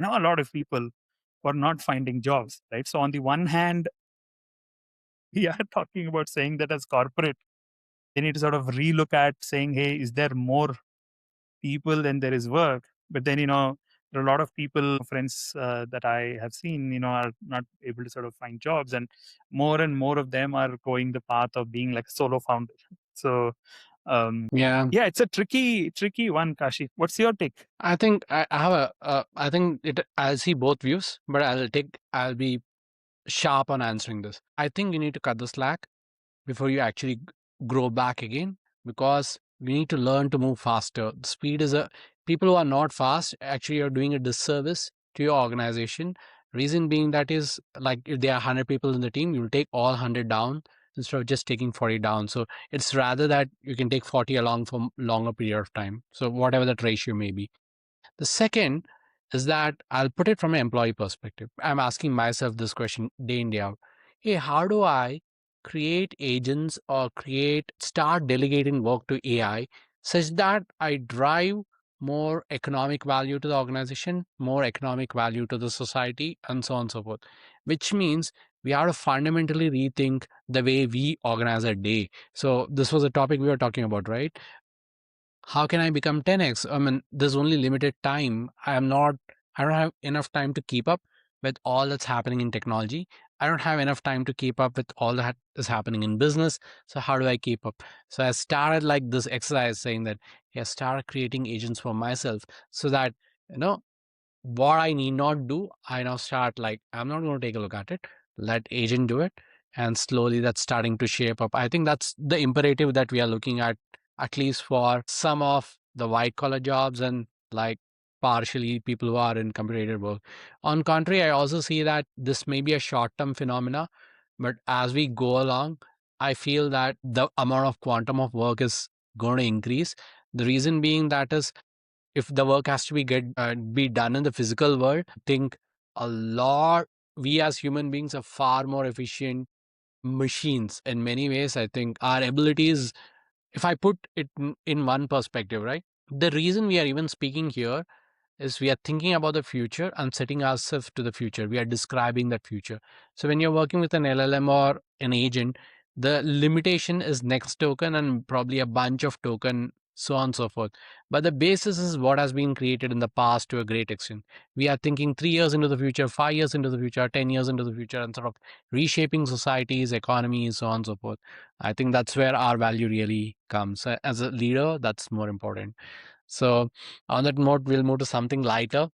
a lot of people who are not finding jobs, right? So on the one hand, we are talking about saying that as corporate, they need to sort of relook at saying, hey, is there more people than there is work? But then, there are a lot of people, friends that I have seen, are not able to sort of find jobs. And more of them are going the path of being like a solo founder. So, Yeah, yeah, it's a tricky one, Kashi. What's your take? I think I have I think I'll see both views, but I'll be sharp on answering this. I think you need to cut the slack before you actually grow back again, because we need to learn to move faster. Speed is people who are not fast actually are doing a disservice to your organization. Reason being that is, like, if there are 100 people in the team, you'll take all 100 down instead of just taking 40 down. So it's rather that you can take 40 along for longer period of time. So whatever that ratio may be. The second is that I'll put it from an employee perspective. I'm asking myself this question day in, day out. Hey, how do I create agents or start delegating work to AI such that I drive more economic value to the organization, more economic value to the society, and so on and so forth? Which means we have to fundamentally rethink the way we organize a day. So, this was a topic we were talking about, right? How can I become 10x? I mean, there's only limited time. I don't have enough time to keep up with all that's happening in technology. I don't have enough time to keep up with all that is happening in business. So how do I keep up? So I started like this exercise saying that, yeah, start creating agents for myself so that, you know, what I need not do, I now start like, I'm not going to take a look at it. Let agent do it. And slowly that's starting to shape up. I think that's the imperative that we are looking at least for some of the white collar jobs and like partially people who are in computer work. On contrary, I also see that this may be a short term phenomena, but as we go along, I feel that the amount of quantum of work is going to increase. The reason being that is, if the work has to be done in the physical world, I think a lot we as human beings are far more efficient machines in many ways. I think our abilities, if I put it in one perspective, right? The reason we are even speaking here is we are thinking about the future and setting ourselves to the future. We are describing that future. So when you're working with an LLM or an agent, the limitation is next token and probably a bunch of token, so on and so forth. But the basis is what has been created in the past to a great extent. We are thinking 3 years into the future, 5 years into the future, 10 years into the future, and sort of reshaping societies, economies, so on and so forth. I think that's where our value really comes. As a leader, that's more important. So, on that note, we'll move to something lighter.